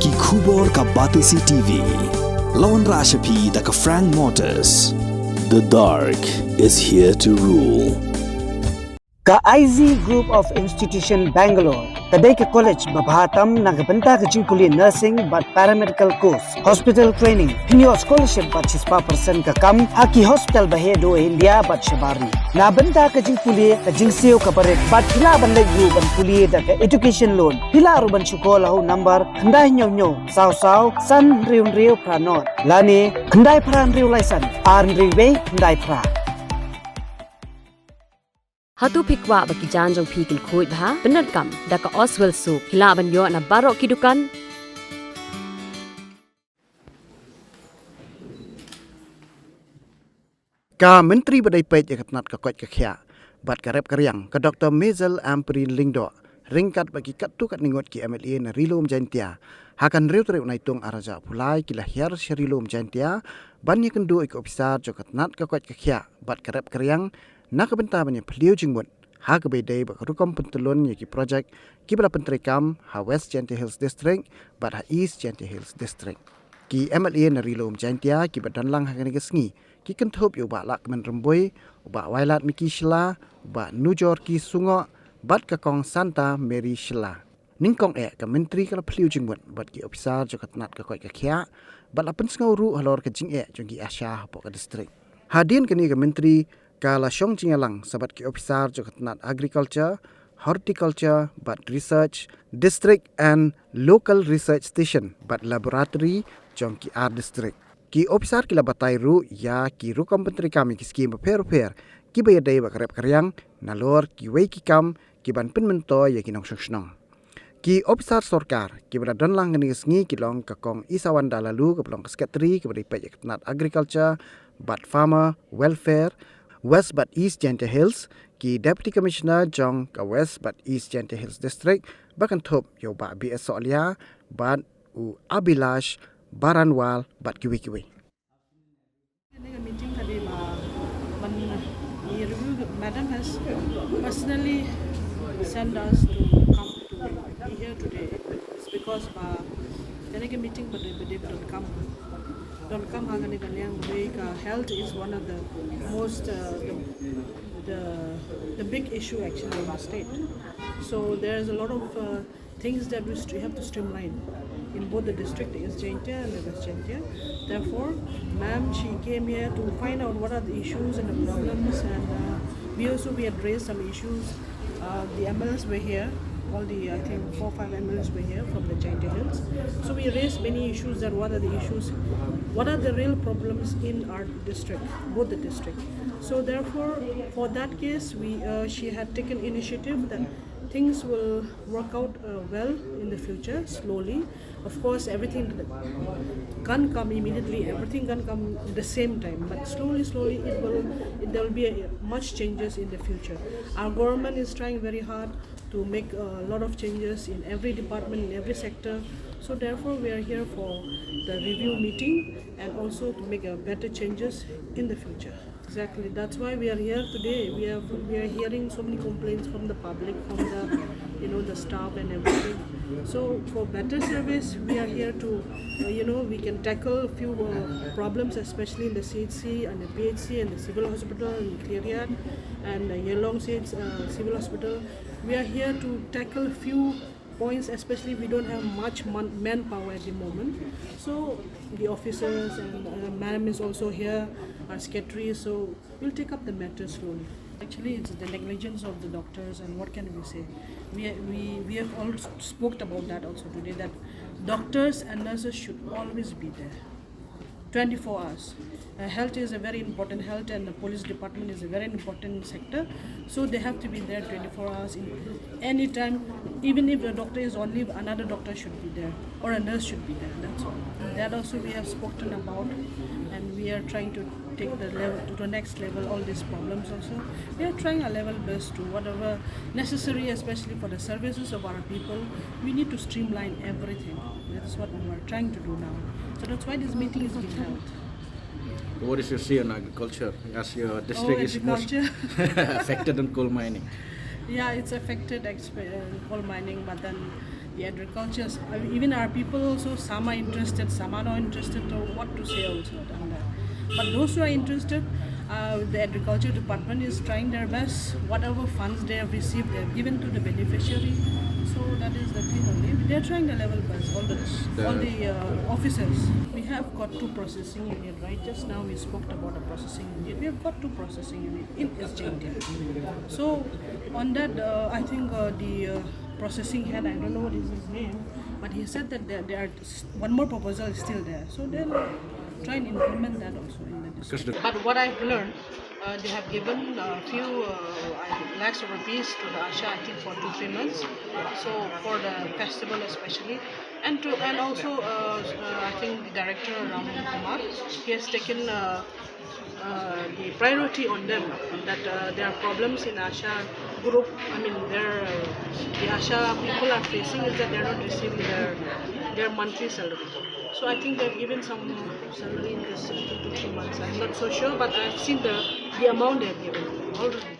ki khubor ka Batisi TV. Lawan Rashapi da ka Frank Motors. The dark is here to rule. Ka IZ Group of Institution Bangalore, kadai ke college babhatam nagabanta ka jingkuli nursing but paramedical course, hospital training, pinyo scholarship but 6% ka kam, haki hospital bahedo India but shabari. Nabanta ka jingkuli ka jingseo ka barit but hila ban layu ban kuli da ka education loan. Hila ru ban syukola ho number kandai nyo saw san riu pranot. Lani kandai pran riu laisan, arn riu kandai pra. Hatu pikwa bagi janjong pikil kuit bah benar kam daka Oswell Soup hila banyo na barok kidukan. Ka Menteri Badai Pej Jakatnat ka Koit ka Khia bat ka rep karyang ka Dr. Mezel Ampareen Lingdo ringkat bagi katu kat ningot ki MLA na Rilom Jaiñtia hakan riu naitung araja pulai kila Hiar Rilom Jaiñtia bannya kendu ik ofisar Jakatnat ka Koit ka Khia bat ka rep karyang nak benta banyak peliu jingmut ha ke bedai bak rukom pentulun yaki projek ki bala penteri kam ha West Jaiñtia Hills District bat ha East Jaiñtia Hills District ki MLA na Rilom Jaiñtia ki badanlang ha kene kesngi ki kentup yu ba lak men remboi ba wailat miki shla ba nujor ki sungo bat ka kong Santa Mary shla ningkong ka menteri ka peliu jingmut bat ki ofisar Jakatnat ka Koit ka Khia bat apen sngau ru halor ka Jingeh jongki Asya pok ka district hadin kini ka menteri Kala Shong Jingalang sabat ki ofisar Jakatnat Agriculture, Horticulture, but Research, District and Local Research Station, but Laboratory, Jongki R District. Ki ofisar ki labatai ru ya ki rukom menteri kami ki skim per ki bayadai bakarep karyang nalor ki wei ki kam ki ban pen mento ya ki nong snong. Ki ofisar sorkar ki beradan lang ngeni sngi ki long ka kong isawan dalalu ke pelong sekretari ki beri Jakatnat Agriculture, but Farmer Welfare West but East Jaiñtia Hills ki Deputy Commissioner Jong ka West but East Jaiñtia Hills District bakan thop yo ba BS Solia bat u Abilash Baranwal bat kiwi. Meeting tadi Madam has personally sent us to come to be here today. It's because the meeting but they don't come hangane kanyang way health is one of the most the big issue actually in the state. So there's a lot of things that we have to streamline in both the district is Jaiñtia and the West Jaiñtia. Therefore, ma'am, she came here to find out what are the issues and the problems, and we had raised some issues. The MLs were here. All the, I think, 4 or 5 MLs were here from the Jaiñtia Hills. So we raised many issues that what are the issues, what are the real problems in our district, both the district. So therefore, for that case, she had taken initiative that things will work out well in the future, slowly. Of course, everything can't come immediately, everything can come at the same time, but slowly there will be much changes in the future. Our government is trying very hard to make a lot of changes in every department, in every sector. So therefore, we are here for the review meeting and also to make better changes in the future. Exactly. That's why we are here today. We are hearing so many complaints from the public, from the staff and everything. So for better service, we are here to we can tackle a few problems, especially in the CHC and the PHC and the civil hospital in Hiar and Yelong civil hospital. We are here to tackle a few points, especially we don't have much manpower at the moment. So the officers and madam is also here, our secretary, so we'll take up the matter slowly. Actually, it's the negligence of the doctors, and what can we say? We have all spoke about that also today, that doctors and nurses should always be there, 24 hours. Health is a very important, health and the police department is a very important sector, so they have to be there 24 hours in any time. Even if a doctor is on leave, another doctor should be there or a nurse should be there, that's all. That also we have spoken about, and we are trying to take the level to the next level, all these problems also. We are trying our level best to whatever necessary, especially for the services of our people. We need to streamline everything. That's what we are trying to do now. So that's why this meeting is being held. What is your say on agriculture, as your district is most affected in coal mining? Yeah, it's affected coal mining, but then the agriculture. Even our people also, some are interested, some are not interested, or what to say also on that. But those who are interested, the agriculture department is trying their best. Whatever funds they have received, they have given to the beneficiary. So that is the thing only. They are trying the level best, all the officers. We have got 2 processing unit, right? Just now we spoke about a processing unit. We have got 2 processing unit in Jaiñtia. So on that, I think the processing head, I don't know what is his name, but he said that there are one more proposal is still there. So they'll try and implement that also in the district. But what I've learned, they have given a few lakhs of rupees to the Asha, I think for 2-3 months. So for the festival especially, and also I think the director Ram Kumar, he has taken the priority on them, that there are problems in Asha group. I mean, the Asha people are facing is that they are not receiving their monthly salary. So I think they've given some salary in this 2 to 3 months. I'm not so sure, but I've seen the amount they've given already.